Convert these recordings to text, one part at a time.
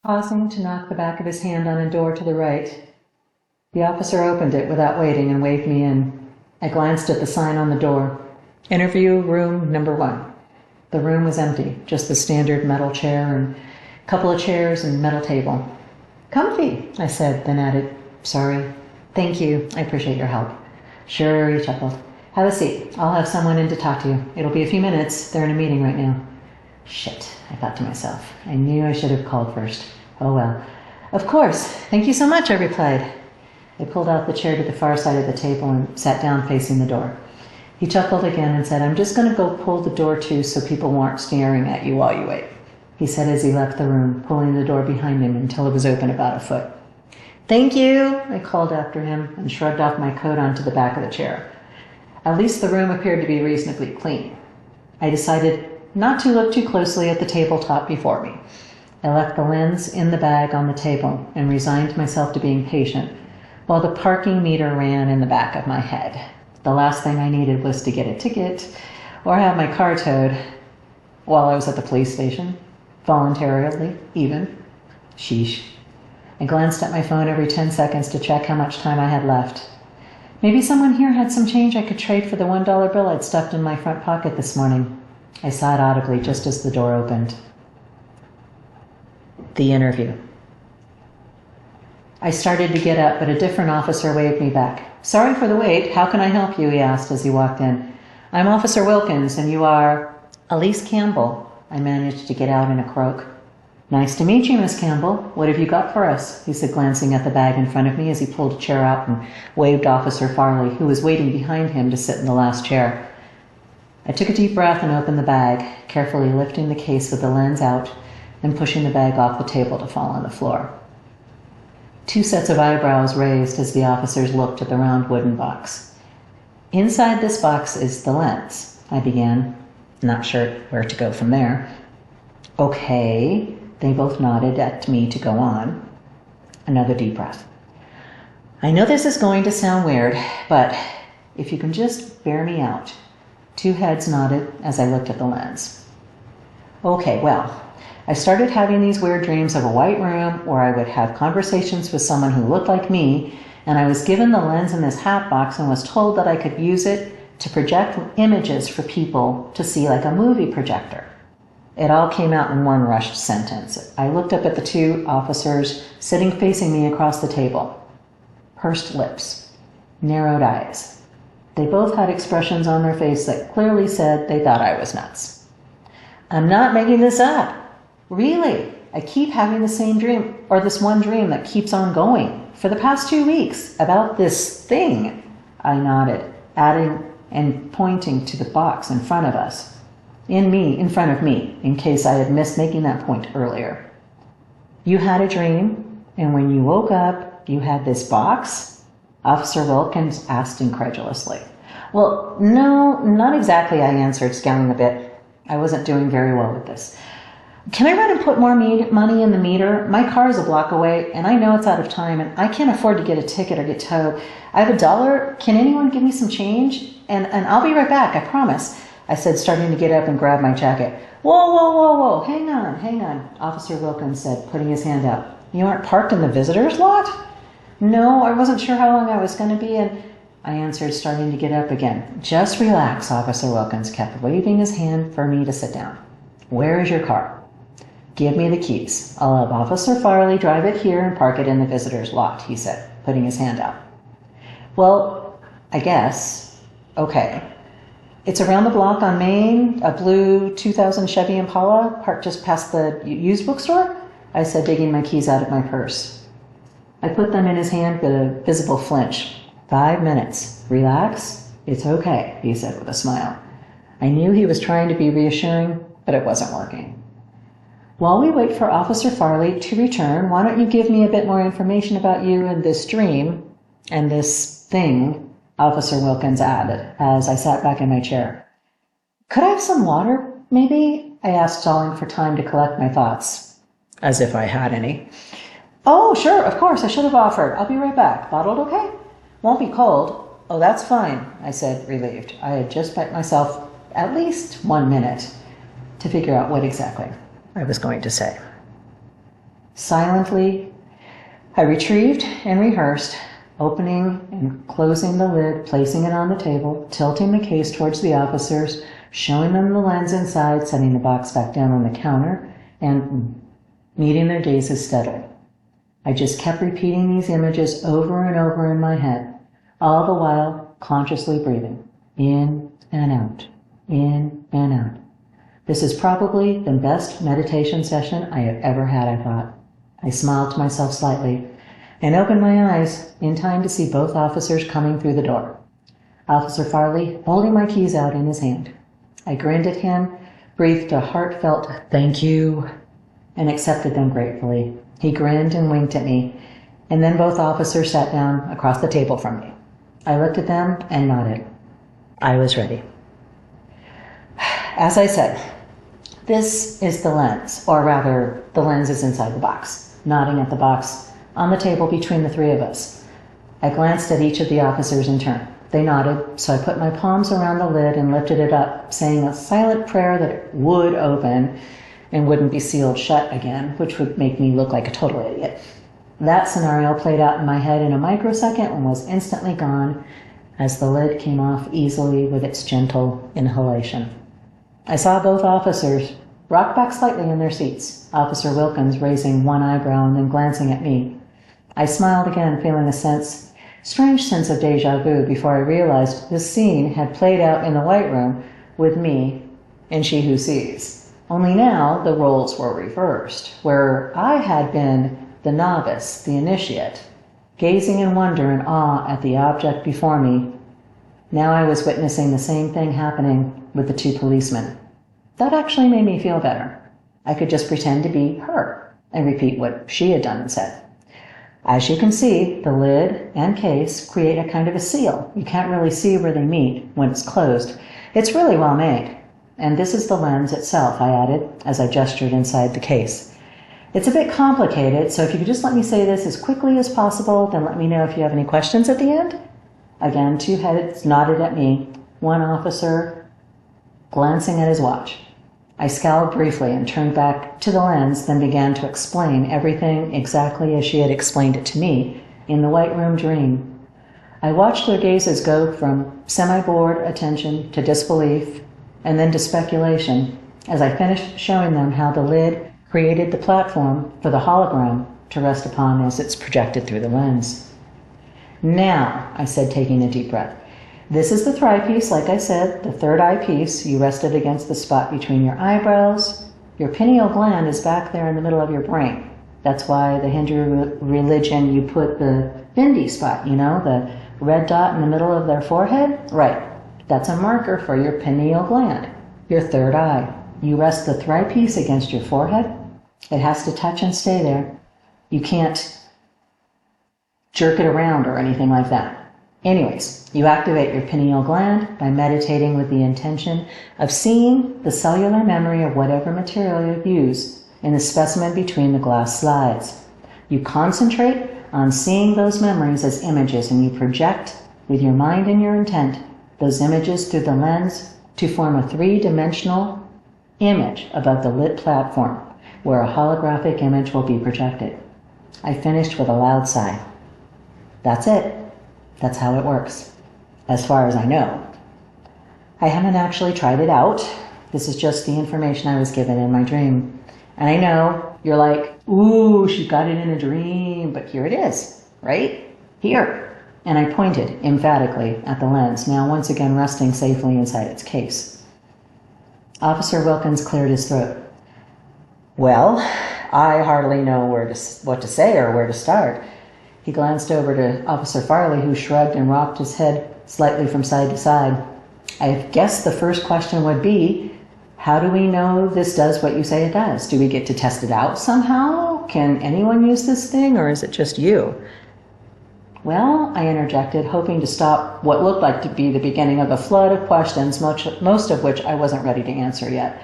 pausing to knock the back of his hand on a door to the right. The officer opened it without waiting and waved me in. I glanced at the sign on the door. Interview room number 1. The room was empty, just the standard metal chair and a couple of chairs and metal table. Comfy, I said, then added, sorry. Thank you, I appreciate your help. Sure, he chuckled. Have a seat. I'll have someone in to talk to you. It'll be a few minutes. They're in a meeting right now. Shit, I thought to myself. I knew I should have called first. Oh well. Of course. Thank you so much, I replied. I pulled out the chair to the far side of the table and sat down facing the door. He chuckled again and said, I'm just going to go pull the door to so people aren't staring at you while you wait. He said as he left the room, pulling the door behind him until it was open about a foot. Thank you, I called after him and shrugged off my coat onto the back of the chair. At least the room appeared to be reasonably clean. I decided not to look too closely at the tabletop before me. I left the lens in the bag on the table and resigned myself to being patient while the parking meter ran in the back of my head. The last thing I needed was to get a ticket or have my car towed while I was at the police station, voluntarily, even. Sheesh. I glanced at my phone every 10 seconds to check how much time I had left. Maybe someone here had some change I could trade for the $1 bill I'd stuffed in my front pocket this morning. I sighed audibly just as the door opened. The interview. I started to get up, but a different officer waved me back. Sorry for the wait. How can I help you? He asked as he walked in. I'm Officer Wilkins, and you are Elise Campbell. I managed to get out in a croak. Nice to meet you, Miss Campbell. What have you got for us? He said, glancing at the bag in front of me as he pulled a chair out and waved Officer Farley, who was waiting behind him, to sit in the last chair. I took a deep breath and opened the bag, carefully lifting the case with the lens out and pushing the bag off the table to fall on the floor. 2 sets of eyebrows raised as the officers looked at the round wooden box. Inside this box is the lens, I began, not sure where to go from there. Okay, they both nodded at me to go on. Another deep breath. I know this is going to sound weird, but if you can just bear me out. 2 heads nodded as I looked at the lens. Okay, well, I started having these weird dreams of a white room where I would have conversations with someone who looked like me, and I was given the lens in this hat box and was told that I could use it to project images for people to see like a movie projector. It all came out in one rushed sentence. I looked up at the 2 officers sitting facing me across the table. Pursed lips, narrowed eyes. They both had expressions on their face that clearly said they thought I was nuts. I'm not making this up. Really, I keep having the same dream, or this one dream that keeps on going, for the past 2 weeks, about this thing. I nodded, adding and pointing to the box in front of us. In front of me, in case I had missed making that point earlier. You had a dream, and when you woke up, you had this box? Officer Wilkins asked incredulously. Well, no, not exactly, I answered, scowling a bit. I wasn't doing very well with this. Can I run and put more money in the meter? My car is a block away, and I know it's out of time, and I can't afford to get a ticket or get towed. I have $1. Can anyone give me some change? And I'll be right back, I promise, I said, starting to get up and grab my jacket. Whoa, whoa, whoa, whoa, hang on, Officer Wilkins said, putting his hand out. You aren't parked in the visitor's lot? No, I wasn't sure how long I was going to be, and I answered, starting to get up again. Just relax, Officer Wilkins kept waving his hand for me to sit down. Where is your car? Give me the keys. I'll have Officer Farley drive it here and park it in the visitor's lot, he said, putting his hand out. Well, I guess. Okay. It's around the block on Main, a blue 2000 Chevy Impala, parked just past the used bookstore, I said, digging my keys out of my purse. I put them in his hand with a visible flinch. 5 minutes. Relax. It's okay, he said with a smile. I knew he was trying to be reassuring, but it wasn't working. While we wait for Officer Farley to return, why don't you give me a bit more information about you and this dream and this thing, Officer Wilkins added as I sat back in my chair. Could I have some water, maybe? I asked, stalling for time to collect my thoughts, as if I had any. Oh, sure, of course, I should have offered. I'll be right back. Bottled okay? Won't be cold. Oh, that's fine, I said, relieved. I had just bet myself at least 1 minute to figure out what exactly I was going to say. Silently, I retrieved and rehearsed, opening and closing the lid, placing it on the table, tilting the case towards the officers, showing them the lens inside, setting the box back down on the counter, and meeting their gazes steadily. I just kept repeating these images over and over in my head, all the while consciously breathing, in and out, in and out. This is probably the best meditation session I have ever had, I thought. I smiled to myself slightly and opened my eyes in time to see both officers coming through the door. Officer Farley holding my keys out in his hand. I grinned at him, breathed a heartfelt thank you, and accepted them gratefully. He grinned and winked at me, and then both officers sat down across the table from me. I looked at them and nodded. I was ready. As I said, this is the lens, or rather, the lens is inside the box, nodding at the box on the table between the three of us. I glanced at each of the officers in turn. They nodded, so I put my palms around the lid and lifted it up, saying a silent prayer that it would open and wouldn't be sealed shut again, which would make me look like a total idiot. That scenario played out in my head in a microsecond and was instantly gone as the lid came off easily with its gentle inhalation. I saw both officers rock back slightly in their seats, Officer Wilkins raising one eyebrow and then glancing at me. I smiled again, feeling a strange sense of deja vu before I realized this scene had played out in the White Room with me and She Who Sees. Only now the roles were reversed, where I had been the novice, the initiate, gazing in wonder and awe at the object before me. Now I was witnessing the same thing happening with the two policemen. That actually made me feel better. I could just pretend to be her and repeat what she had done and said. As you can see, the lid and case create a kind of a seal. You can't really see where they meet when it's closed. It's really well made. And this is the lens itself, I added, as I gestured inside the case. It's a bit complicated, so if you could just let me say this as quickly as possible, then let me know if you have any questions at the end. Again, two heads nodded at me, one officer glancing at his watch. I scowled briefly and turned back to the lens, then began to explain everything exactly as she had explained it to me in the White Room dream. I watched their gazes go from semi-bored attention to disbelief and then to speculation as I finished showing them how the lid created the platform for the hologram to rest upon as it's projected through the lens. Now, I said, taking a deep breath, this is the thigh piece, like I said, the third eye piece. You rested against the spot between your eyebrows. Your pineal gland is back there in the middle of your brain. That's why the Hindu religion, you put the bindi spot, you know, the red dot in the middle of their forehead? Right. That's a marker for your pineal gland, your third eye. You rest the thigh piece against your forehead. It has to touch and stay there. You can't jerk it around or anything like that. Anyways, you activate your pineal gland by meditating with the intention of seeing the cellular memory of whatever material you use in the specimen between the glass slides. You concentrate on seeing those memories as images, and you project with your mind and your intent those images through the lens to form a three-dimensional image above the lit platform where a holographic image will be projected. I finished with a loud sigh. That's it. That's how it works, as far as I know. I haven't actually tried it out. This is just the information I was given in my dream. And I know you're like, ooh, she got it in a dream, but here it is, right? Here. And I pointed emphatically at the lens, now once again resting safely inside its case. Officer Wilkins cleared his throat. Well, I hardly know what to say or where to start. He glanced over to Officer Farley, who shrugged and rocked his head slightly from side to side. I guess the first question would be, how do we know this does what you say it does? Do we get to test it out somehow? Can anyone use this thing, or is it just you? Well, I interjected, hoping to stop what looked like to be the beginning of a flood of questions, most of which I wasn't ready to answer yet.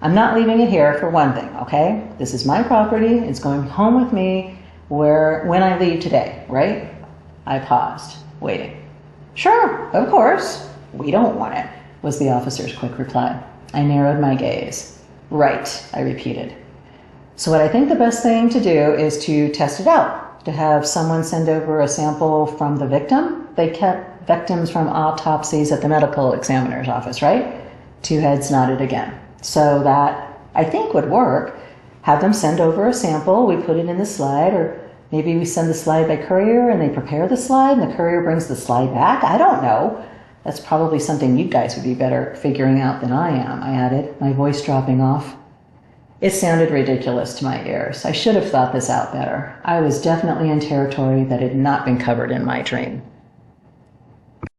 I'm not leaving it here for one thing, okay? This is my property. It's going home with me when I leave today, right? I paused, waiting. Sure, of course. We don't want it, was the officer's quick reply. I narrowed my gaze. Right, I repeated. So what I think the best thing to do is to test it out, to have someone send over a sample from the victim. They kept victims from autopsies at the medical examiner's office, right? Two heads nodded again. So that, I think, would work. Have them send over a sample, we put it in the slide, or maybe we send the slide by courier and they prepare the slide and the courier brings the slide back. I don't know. That's probably something you guys would be better figuring out than I am, I added, my voice dropping off. It sounded ridiculous to my ears. I should have thought this out better. I was definitely in territory that had not been covered in my training.